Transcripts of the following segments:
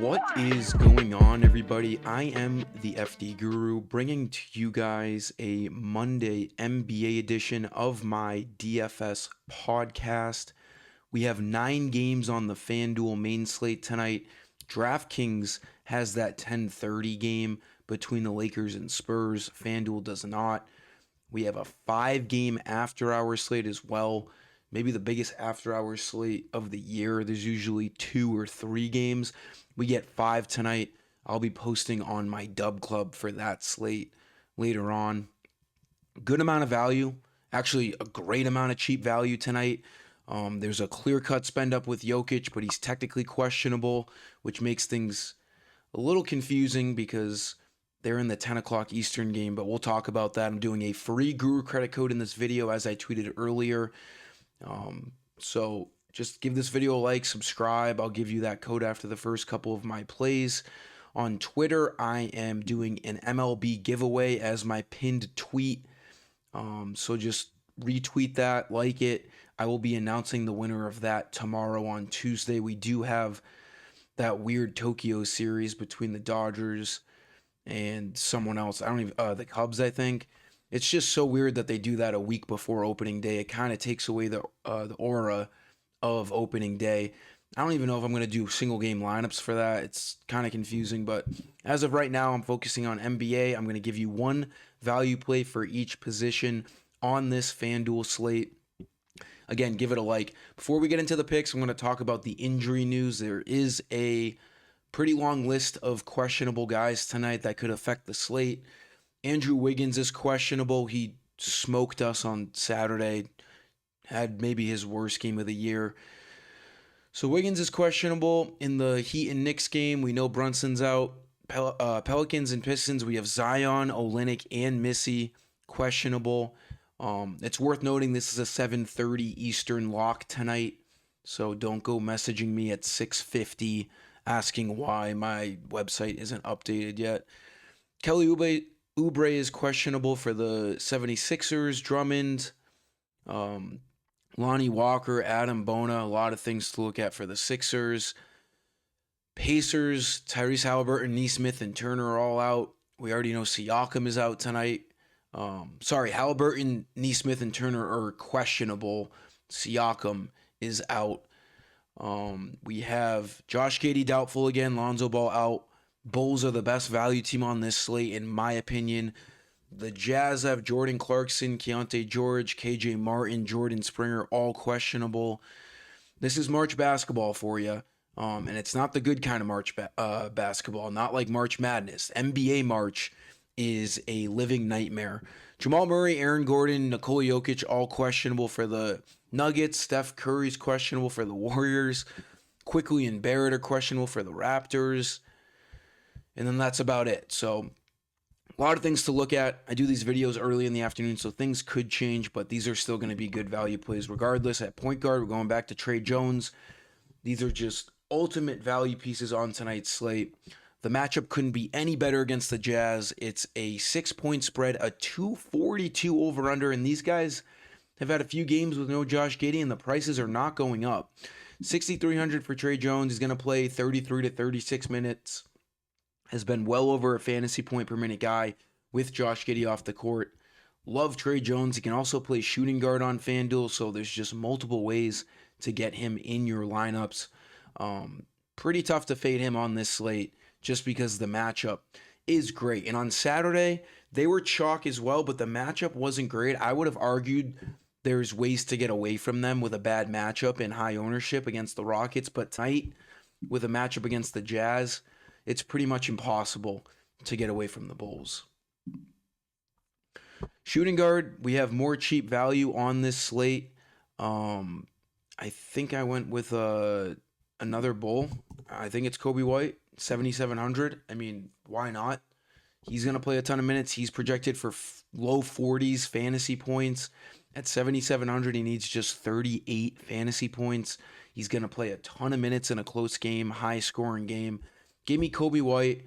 What is going on, everybody? I am the FD Guru, bringing to you guys a Monday NBA edition of my DFS podcast. We have 9 games on the FanDuel main slate tonight. DraftKings has that 10:30 game between the Lakers and Spurs. FanDuel does not. We have a 5-game after-hour slate as well. Maybe the biggest after-hour slate of the year. There's usually 2 or 3 games. We get 5 tonight. I'll be posting on my Dub Club for that slate later on. Good amount of value. Actually, a great amount of cheap value tonight. There's a clear-cut spend up with Jokic, but he's technically questionable, which makes things a little confusing because they're in the 10 o'clock Eastern game, but we'll talk about that. I'm doing a free Guru credit code in this video, as I tweeted earlier. So just give this video a like, subscribe. I'll give you that code after the first couple of my plays. On Twitter, I am doing an MLB giveaway as my pinned tweet. So just retweet that, like it. I will be announcing the winner of that tomorrow on Tuesday. We do have that weird Tokyo series between the Dodgers and someone else. The Cubs, I think. It's just so weird that they do that a week before opening day. It kind of takes away the aura of opening day. I don't even know if I'm going to do single game lineups for that. It's kind of confusing, but as of right now, I'm focusing on NBA. I'm going to give you one value play for each position on this FanDuel slate. Again, give it a like. Before we get into the picks, I'm going to talk about the injury news. There is a pretty long list of questionable guys tonight that could affect the slate. Andrew Wiggins is questionable. He smoked us on Saturday, had maybe his worst game of the year. So Wiggins is questionable. In the Heat and Knicks game, we know Brunson's out. Pelicans and Pistons, we have Zion, Olynyk, and Missy questionable. It's worth noting this is a 7:30 Eastern lock tonight, so don't go messaging me at 6:50 asking why my website isn't updated yet. Kelly Oubre is questionable for the 76ers. Drummond, Lonnie Walker, Adam Bona, a lot of things to look at for the Sixers. Pacers, Tyrese Haliburton, Nesmith, and Turner are all out. We already know Siakam is out tonight. Haliburton, Nesmith, and Turner are questionable. Siakam is out. We have Josh Giddey doubtful again, Lonzo Ball out. Bulls are the best value team on this slate, in my opinion. The Jazz have Jordan Clarkson, Keontae George, KJ Martin, Jordan Springer, all questionable. This is March basketball for you, and it's not the good kind of March basketball, not like March Madness. NBA March is a living nightmare. Jamal Murray, Aaron Gordon, Nikola Jokic, all questionable for the Nuggets. Steph Curry's questionable for the Warriors. Quickly and Barrett are questionable for the Raptors. And then that's about it. So a lot of things to look at. I do these videos early in the afternoon, so things could change, but these are still going to be good value plays regardless. At point guard, we're going back to Trey Jones. These are just ultimate value pieces on tonight's slate. The matchup couldn't be any better against the Jazz. It's a 6-point spread, a 242 over-under, and these guys have had a few games with no Josh Giddey, and the prices are not going up. 6,300 for Trey Jones. He's going to play 33 to 36 minutes. Has been well over a fantasy point per minute guy with Josh Giddey off the court. Love Trey Jones. He can also play shooting guard on FanDuel, so there's just multiple ways to get him in your lineups. Pretty tough to fade him on this slate just because the matchup is great. And on Saturday, they were chalk as well, but the matchup wasn't great. I would have argued there's ways to get away from them with a bad matchup and high ownership against the Rockets, but tonight, with a matchup against the Jazz, it's pretty much impossible to get away from the Bulls. Shooting guard, we have more cheap value on this slate. I think I went with another Bull. I think it's Kobe White, 7,700. I mean, why not? He's going to play a ton of minutes. He's projected for low 40s fantasy points. At 7,700, he needs just 38 fantasy points. He's going to play a ton of minutes in a close game, high-scoring game. Give me Kobe White.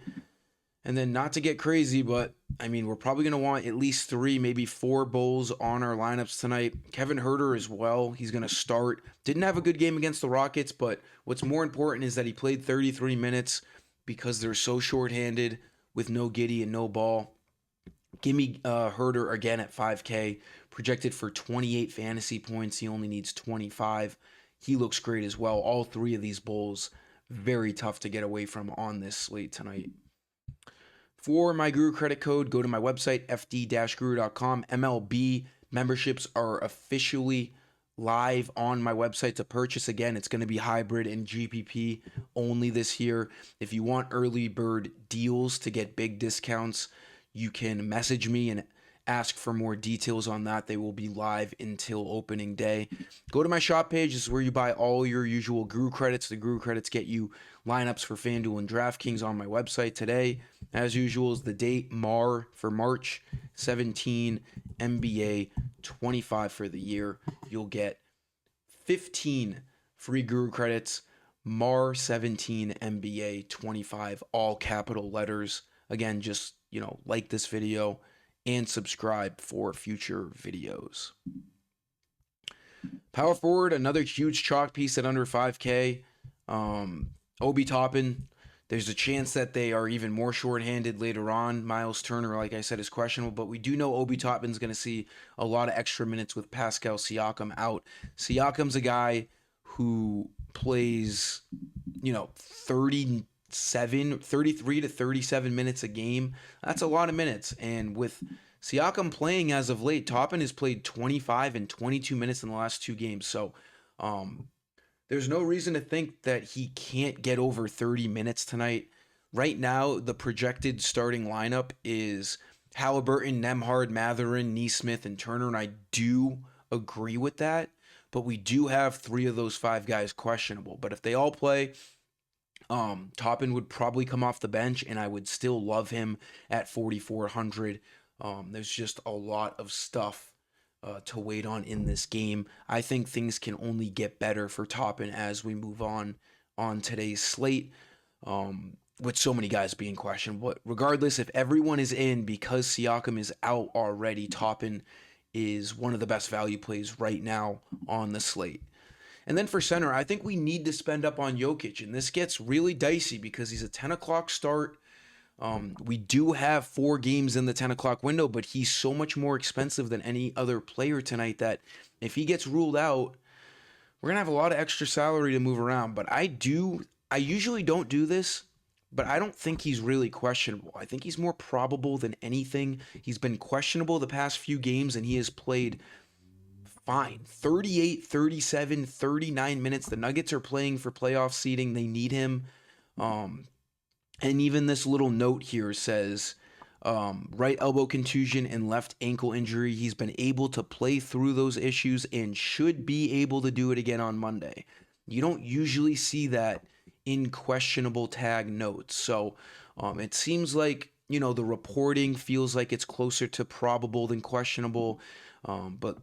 And then not to get crazy, but, I mean, we're probably going to want at least 3, maybe 4 Bulls on our lineups tonight. Kevin Huerter as well. He's going to start. Didn't have a good game against the Rockets, but what's more important is that he played 33 minutes. because they're so shorthanded with no Giddy and no Ball. Give me Herder again at 5K, projected for 28 fantasy points. He only needs 25. He looks great as well. All three of these bulls, very tough to get away from on this slate tonight. For my Guru credit code, go to my website, fd-guru.com. MLB memberships are officially live on my website to purchase. Again, it's going to be hybrid and GPP only this year. If you want early bird deals to get big discounts, you can message me and ask for more details on that. They will be live until opening day. Go to my shop page. This is where you buy all your usual Guru credits. The Guru credits get you lineups for FanDuel and DraftKings on my website today. As usual, is the date Mar for March 17, NBA 25 for the year. You'll get 15 free Guru credits. Mar 17, NBA 25, all capital letters. Again, just like this video and subscribe for future videos. Power forward, another huge chalk piece at under 5K. Obi Toppin, there's a chance that they are even more shorthanded later on. Miles Turner, like I said, is questionable, but we do know Obi Toppin's going to see a lot of extra minutes with Pascal Siakam out. Siakam's a guy who plays, 33 to 37 minutes a game. That's a lot of minutes. And with Siakam playing as of late, Toppin has played 25 and 22 minutes in the last two games. So there's no reason to think that he can't get over 30 minutes tonight. Right now, the projected starting lineup is Halliburton, Nembhard, Mathurin, Nesmith, and Turner. And I do agree with that. But we do have three of those five guys questionable. But if they all play, Toppin would probably come off the bench, and I would still love him at 4,400. There's just a lot of stuff to wait on in this game. I think things can only get better for Toppin as we move on today's slate, with so many guys being questioned. But regardless, if everyone is in because Siakam is out already, Toppin is one of the best value plays right now on the slate. And then for center, I think we need to spend up on Jokic, and this gets really dicey because he's a 10 o'clock start. We do have 4 games in the 10 o'clock window, but he's so much more expensive than any other player tonight that if he gets ruled out, we're going to have a lot of extra salary to move around. But I usually don't do this, but I don't think he's really questionable. I think he's more probable than anything. He's been questionable the past few games, and he has played fine. 38, 37, 39 minutes. The Nuggets are playing for playoff seeding. They need him. And even this little note here says, right elbow contusion and left ankle injury. He's been able to play through those issues and should be able to do it again on Monday. You don't usually see that in questionable tag notes. So it seems like, the reporting feels like it's closer to probable than questionable. But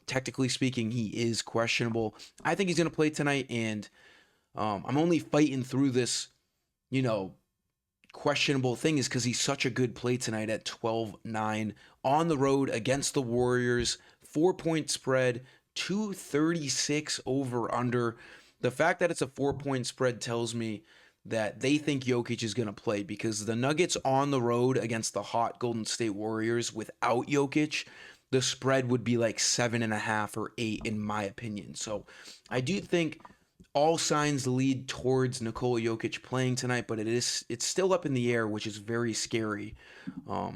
technically speaking, he is questionable. I think he's going to play tonight, and I'm only fighting through this, questionable thing is because he's such a good play tonight at 12-9 on the road against the Warriors. 4-point spread, 236 over under. The fact that it's a 4-point spread tells me that they think Jokic is going to play, because the Nuggets on the road against the hot Golden State Warriors without Jokic, the spread would be like 7.5 or 8 in my opinion. So I do think all signs lead towards Nikola Jokic playing tonight, but it's still up in the air, which is very scary. But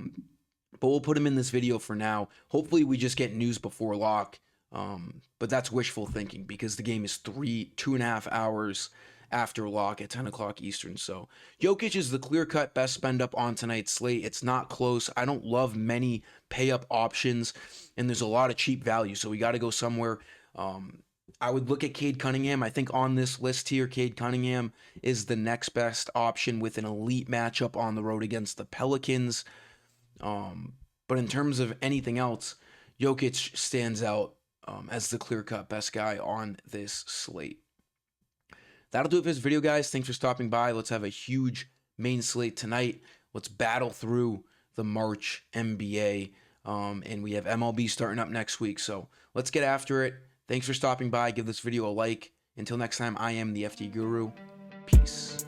we'll put him in this video for now. Hopefully we just get news before lock. But that's wishful thinking because the game is 2.5 hours after lock at 10 o'clock Eastern. So Jokic is the clear-cut best spend up on tonight's slate. It's not close. I don't love many pay-up options, and there's a lot of cheap value, so we got to go somewhere. I would look at Cade Cunningham. I think on this list here, Cade Cunningham is the next best option with an elite matchup on the road against the Pelicans. But in terms of anything else, Jokic stands out as the clear-cut best guy on this slate. That'll do it for this video, guys. Thanks for stopping by. Let's have a huge main slate tonight. Let's battle through the March NBA. And we have MLB starting up next week. So let's get after it. Thanks for stopping by. Give this video a like. Until next time, I am the FD Guru. Peace.